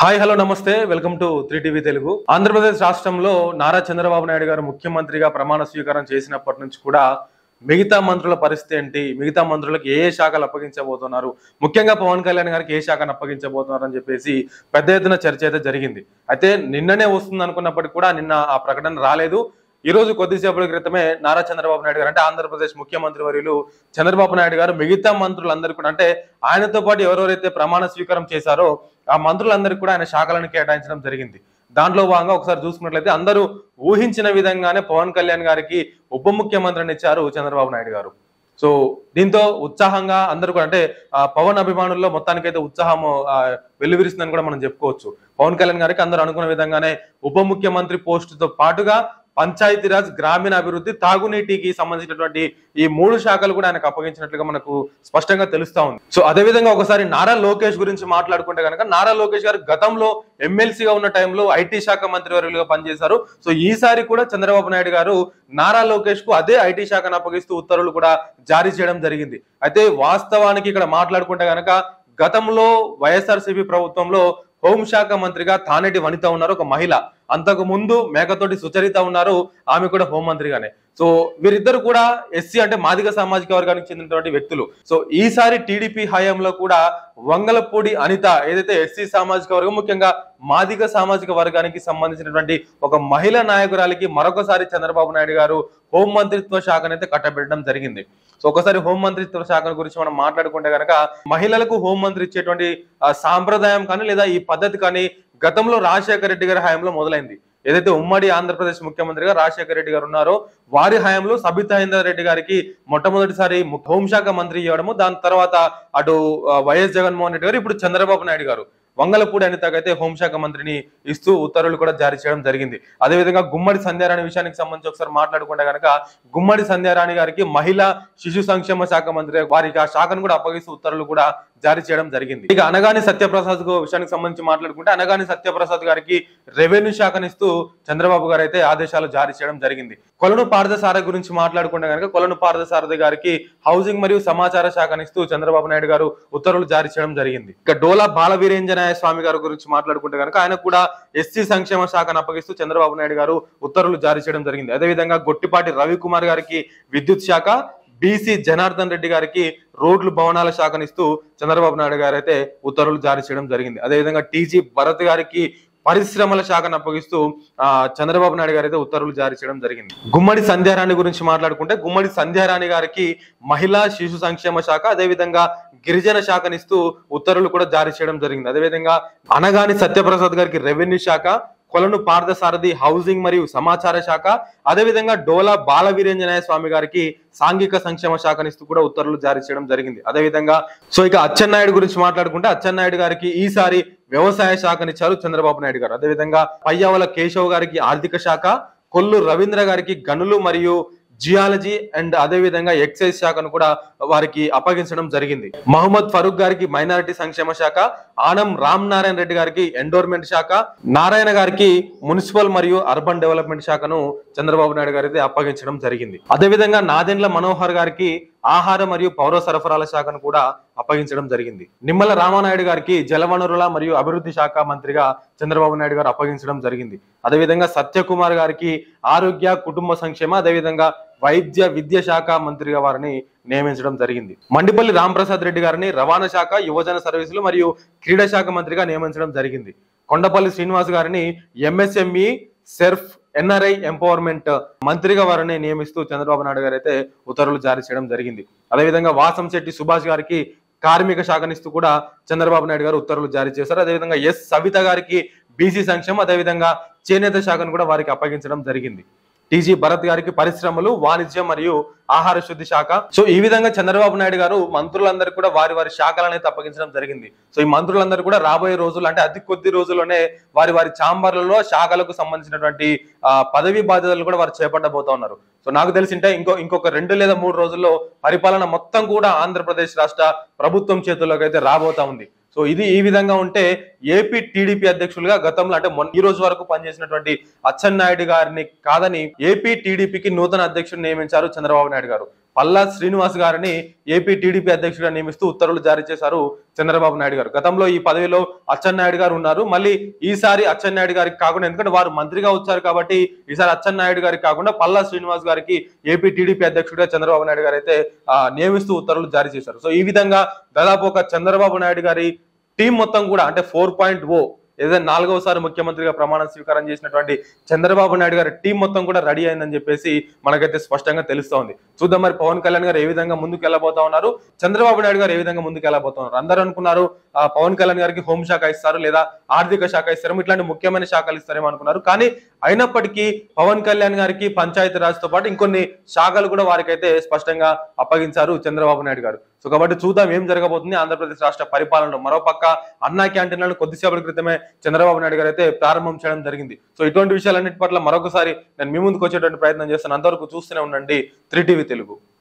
Hi hello నమస్తే welcome to 3TV Telugu. Andhra Pradesh రాష్ట్రంలో నారా చంద్రబాబు నాయుడు గారు ముఖ్యమంత్రిగా ప్రమాణ స్వీకారం చేసినప్పటి నుంచి కూడా మిగతా మంత్రుల పరిస్థితి ఏంటి, మిగతా మంత్రులకు ఏ శాఖలు అప్పగించబోతున్నారు, ముఖ్యంగా పవన్ కళ్యాణ్ గారికి ఏ శాఖను అప్పగించబోతున్నారు అని చెప్పేసి పెద్ద ఎత్తున చర్చ అయితే జరిగింది. అయితే నిన్ననే వస్తుంది అనుకున్నప్పటికీ కూడా నిన్న ఆ ప్రకటన రాలేదు. ఈ రోజు కొద్దిసేపటి క్రితమే నారా చంద్రబాబు నాయుడు గారు అంటే ఆంధ్రప్రదేశ్ ముఖ్యమంత్రి వర్యులు చంద్రబాబు నాయుడు గారు మిగతా మంత్రులందరూ కూడా అంటే ఆయనతో పాటు ఎవరెవరైతే ప్రమాణ స్వీకారం చేశారో ఆ మంత్రులందరికీ కూడా ఆయన శాఖలను కేటాయించడం జరిగింది. దాంట్లో భాగంగా ఒకసారి చూసుకున్నట్లయితే అందరూ ఊహించిన విధంగానే పవన్ కళ్యాణ్ గారికి ఉప ముఖ్యమంత్రిని ఇచ్చారు చంద్రబాబు నాయుడు గారు. సో దీంతో ఉత్సాహంగా అందరూ కూడా అంటే పవన్ అభిమానుల్లో మొత్తానికైతే ఉత్సాహం వెల్లువిరుస్తుందని కూడా మనం చెప్పుకోవచ్చు. పవన్ కళ్యాణ్ గారికి అందరూ అనుకున్న విధంగానే ఉప ముఖ్యమంత్రి పోస్టుతో పాటుగా పంచాయతీరాజ్, గ్రామీణ అభివృద్ధి, తాగునీటికి సంబంధించినటువంటి ఈ 3 శాఖలు కూడా ఆయనకు అప్పగించినట్లుగా మనకు స్పష్టంగా తెలుస్తా ఉంది. సో అదే విధంగా ఒకసారి నారా లోకేష్ గురించి మాట్లాడుకుంటే కనుక నారా లోకేష్ గారు గతంలో ఎమ్మెల్సీగా ఉన్న టైంలో ఐటీ శాఖ మంత్రివర్యులుగా పనిచేశారు. సో ఈసారి కూడా చంద్రబాబు నాయుడు గారు నారా లోకేష్ కు అదే ఐటీ శాఖను అప్పగిస్తూ ఉత్తర్వులు కూడా జారీ చేయడం జరిగింది. అయితే వాస్తవానికి ఇక్కడ మాట్లాడుకుంటే కనుక గతంలో వైఎస్ఆర్సీపీ ప్రభుత్వంలో హోంశాఖ మంత్రిగా తానేటి వనిత ఉన్నారు, ఒక మహిళ. అంతకు ముందు మేకతోటి సుచరిత ఉన్నారు, ఆమె కూడా హోంమంత్రిగానే. సో వీరిద్దరు కూడా ఎస్సీ అంటే మాదిగ సామాజిక వర్గానికి చెందినటువంటి వ్యక్తులు. సో ఈసారి టీడీపీ హయాంలో కూడా వంగలపూడి అనిత ఏదైతే ఎస్సీ సామాజిక వర్గం, ముఖ్యంగా మాదిగ సామాజిక వర్గానికి సంబంధించినటువంటి ఒక మహిళా నాయకురాలికి మరొకసారి చంద్రబాబు నాయుడు గారు హోంమంత్రిత్వ శాఖనైతే కట్టబెట్టడం జరిగింది. సో ఒకసారి హోంమంత్రిత్వ శాఖ గురించి మనం మాట్లాడుకుంటే కనుక మహిళలకు హోంమంత్రి ఇచ్చేటువంటి సాంప్రదాయం కానీ లేదా ఈ పద్ధతి కానీ గతంలో రాజశేఖర రెడ్డి గారి హయాంలో మొదలైంది. ఏదైతే ఉమ్మడి ఆంధ్రప్రదేశ్ ముఖ్యమంత్రిగా రాజశేఖర రెడ్డి గారు ఉన్నారో వారి హయాంలో సబితా ఇంద్రారెడ్డి గారికి మొట్టమొదటిసారి హోంశాఖ మంత్రి ఇవ్వడము, దాని తర్వాత అటు వైఎస్ జగన్మోహన్ రెడ్డి గారు, ఇప్పుడు చంద్రబాబు నాయుడు గారు వంగలపూడి అనితకైతే హోంశాఖ మంత్రిని ఇస్తూ ఉత్తర్వులు కూడా జారీ చేయడం జరిగింది. అదేవిధంగా గుమ్మడి సంధ్యారాణి విషయానికి సంబంధించి ఒకసారి మాట్లాడుకుంటే కనుక గుమ్మడి సంధ్యారాణి గారికి మహిళా శిశు సంక్షేమ శాఖ మంత్రి వారికి ఆ శాఖను కూడా అప్పగిస్తూ ఉత్తర్వులు కూడా జారీ చేయడం జరిగింది. ఇక అనగాని సత్యప్రసాద్ విషయానికి సంబంధించి మాట్లాడుకుంటే అనగాని సత్యప్రసాద్ గారికి రెవెన్యూ శాఖనిస్తూ చంద్రబాబు గారు అయితే ఆదేశాలు జారీ చేయడం జరిగింది. కొలను పార్థసారథి గురించి మాట్లాడుకుంటే కనుక కొలను పార్థసారథి గారికి హౌసింగ్ మరియు సమాచార శాఖనిస్తూ చంద్రబాబు నాయుడు గారు ఉత్తర్వులు జారీ చేయడం జరిగింది. ఇక డోలా బాలవీరేంజనాయ స్వామి గారి గురించి మాట్లాడుకుంటే కనుక ఆయన కూడా ఎస్సీ సంక్షేమ శాఖను అప్పగిస్తూ చంద్రబాబు నాయుడు గారు ఉత్తర్వులు జారీ చేయడం జరిగింది. అదేవిధంగా గొట్టిపాటి రవికుమార్ గారికి విద్యుత్ శాఖ, బీసీ జనార్దన్ రెడ్డి గారికి రోడ్లు భవనాల శాఖనిస్తూ చంద్రబాబు నాయుడు గారు అయితే ఉత్తర్వులు జారీ చేయడం జరిగింది. అదేవిధంగా టీజీ భరత్ గారికి పరిశ్రమల శాఖను అప్పగిస్తూ చంద్రబాబు నాయుడు గారు అయితే ఉత్తర్వులు జారీ చేయడం జరిగింది. గుమ్మడి సంధ్యారాణి గురించి మాట్లాడుకుంటే గుమ్మడి సంధ్యారాణి గారికి మహిళా శిశు సంక్షేమ శాఖ, అదేవిధంగా గిరిజన శాఖనిస్తూ ఉత్తర్వులు కూడా జారీ చేయడం జరిగింది. అదేవిధంగా అనగాని సత్యప్రసాద్ గారికి రెవెన్యూ శాఖ, కొలను పార్థసారథి హౌసింగ్ మరియు సమాచార శాఖ, అదేవిధంగా డోలా బాలవీరేంజనాయ స్వామి గారికి సాంఘిక సంక్షేమ శాఖనిస్తూ కూడా ఉత్తర్వులు జారీ చేయడం జరిగింది. అదేవిధంగా సో ఇక అచ్చెన్నాయుడు గురించి మాట్లాడుకుంటే అచ్చెన్నాయుడు గారికి ఈసారి వ్యవసాయ శాఖనిచ్చారు చంద్రబాబు నాయుడు గారు. అదేవిధంగా పయ్యావల కేశవ్ గారికి ఆర్థిక శాఖ, కొల్లు రవీంద్ర గారికి గనులు మరియు జియాలజీ అండ్ అదేవిధంగా ఎక్సైజ్ శాఖను కూడా వారికి అప్పగించడం జరిగింది. మహమ్మద్ ఫరూక్ గారికి మైనారిటీ సంక్షేమ శాఖ, ఆనం రామ్ నారాయణ రెడ్డి గారికి ఎండోర్మెంట్ శాఖ, నారాయణ గారికి మున్సిపల్ మరియు అర్బన్ డెవలప్మెంట్ శాఖను చంద్రబాబు నాయుడు గారు అయితే అప్పగించడం జరిగింది. అదేవిధంగా నాదెండ్ల మనోహర్ గారికి ఆహార మరియు పౌర సరఫరాల శాఖను కూడా అప్పగించడం జరిగింది. నిమ్మల రామానాయుడు గారికి జలవనరుల మరియు అభివృద్ధి శాఖ మంత్రిగా చంద్రబాబు నాయుడు గారు అప్పగించడం జరిగింది. అదేవిధంగా సత్యకుమార్ గారికి ఆరోగ్య కుటుంబ సంక్షేమ, అదేవిధంగా వైద్య విద్య శాఖ మంత్రిగా వారిని నియమించడం జరిగింది. మండిపల్లి రాంప్రసాద్ రెడ్డి గారిని రవాణా శాఖ, యువజన సర్వీసులు మరియు క్రీడా శాఖ మంత్రిగా నియమించడం జరిగింది. కొండపల్లి శ్రీనివాస్ గారిని ఎంఎస్ఎంఈ, సెర్ఫ్, ఎన్ఆర్ఐ ఎంపవర్మెంట్ మంత్రిగా వారిని నియమిస్తూ చంద్రబాబు నాయుడు గారు అయితే ఉత్తర్వులు జారీ చేయడం జరిగింది. అదేవిధంగా వాసంశెట్టి సుభాష్ గారికి కార్మిక శాఖనిస్తూ కూడా చంద్రబాబు నాయుడు గారు ఉత్తర్వులు జారీ చేశారు. అదేవిధంగా ఎస్ సవిత గారికి బీసీ సంక్షేమం, అదేవిధంగా చేనేత శాఖను కూడా వారికి అప్పగించడం జరిగింది. టీజీ భరత్ గారికి పరిశ్రమలు, వాణిజ్యం మరియు ఆహార శుద్ధి శాఖ. సో ఈ విధంగా చంద్రబాబు నాయుడు గారు మంత్రులందరూ కూడా వారి వారి శాఖలను అయితే అప్పగించడం జరిగింది. సో ఈ మంత్రులందరూ కూడా రాబోయే రోజులు అంటే అతి కొద్ది రోజుల్లోనే వారి వారి ఛాంబర్లలో శాఖలకు సంబంధించినటువంటి పదవి బాధ్యతలు కూడా వారు చేపట్టబోతా ఉన్నారు. సో నాకు తెలిసింటే ఇంకొక 2 లేదా 3 రోజుల్లో పరిపాలన మొత్తం కూడా ఆంధ్రప్రదేశ్ రాష్ట్ర ప్రభుత్వం చేతుల్లోకి అయితే రాబోతా ఉంది. సో ఇది ఈ విధంగా ఉంటే ఏపీ టీడీపీ అధ్యక్షులుగా గతంలో అంటే ఈ రోజు వరకు పనిచేసినటువంటి అచ్చెన్నాయుడు గారిని కాదని ఏపీ టీడీపీకి నూతన అధ్యక్షుడిని నియమించారు చంద్రబాబు నాయుడు గారు. పల్లా శ్రీనివాస్ గారిని ఏపీ టీడీపీ అధ్యక్షుడిగా నియమిస్తూ ఉత్తర్వులు జారీ చేశారు చంద్రబాబు నాయుడు గారు. గతంలో ఈ పదవిలో అచ్చెన్నాయుడు గారు ఉన్నారు. మళ్ళీ ఈసారి అచ్చెన్నాయుడు గారికి కాకుండా, ఎందుకంటే వారు మంత్రిగా వచ్చారు కాబట్టి ఈసారి అచ్చెన్నాయుడు గారికి కాకుండా పల్లా శ్రీనివాస్ గారికి ఏపీ టీడీపీ అధ్యక్షుడిగా చంద్రబాబు నాయుడు గారు అయితే నియమిస్తూ ఉత్తర్వులు జారీ చేశారు. సో ఈ విధంగా దాదాపు ఒక చంద్రబాబు నాయుడు గారి టీం మొత్తం కూడా అంటే 4.0 ఏదైనా 4వసారి ముఖ్యమంత్రిగా ప్రమాణ స్వీకారం చేసినటువంటి చంద్రబాబు నాయుడు గారి టీం మొత్తం కూడా రెడీ అయిందని చెప్పేసి మనకైతే స్పష్టంగా తెలుస్తోంది. చూద్దాం మరి పవన్ కళ్యాణ్ గారు ఏ విధంగా ముందుకు వెళ్ళబోతా ఉన్నారు, చంద్రబాబు నాయుడు గారు ఏ విధంగా ముందుకు వెళ్ళబోతా ఉన్నారు. అందరూ అనుకున్నారు పవన్ కళ్యాణ్ గారికి హోంశాఖ ఇస్తారు లేదా ఆర్థిక శాఖ ఇస్తారు, ఇట్లాంటి ముఖ్యమైన శాఖలు ఇస్తారేమో అనుకున్నారు. కానీ అయినప్పటికీ పవన్ కళ్యాణ్ గారికి పంచాయతీ రాజ్ తో పాటు ఇంకొన్ని శాఖలు కూడా వారికైతే స్పష్టంగా అప్పగించారు చంద్రబాబు నాయుడు గారు. సో కాబట్టి చూద్దాం ఏం జరగబోతుంది ఆంధ్రప్రదేశ్ రాష్ట్ర పరిపాలనలో. మరోపక్క అన్నా క్యాంటీన్లను కొద్దిసేపటి క్రితమే చంద్రబాబు నాయుడు గారు అయితే ప్రారంభం చేయడం జరిగింది. సో ఇటువంటి విషయాలన్నిటి పట్ల మరొకసారి నేను మీ ముందుకు వచ్చేటువంటి ప్రయత్నం చేస్తాను. అంతవరకు చూస్తూనే ఉండండి 3TV తెలుగు.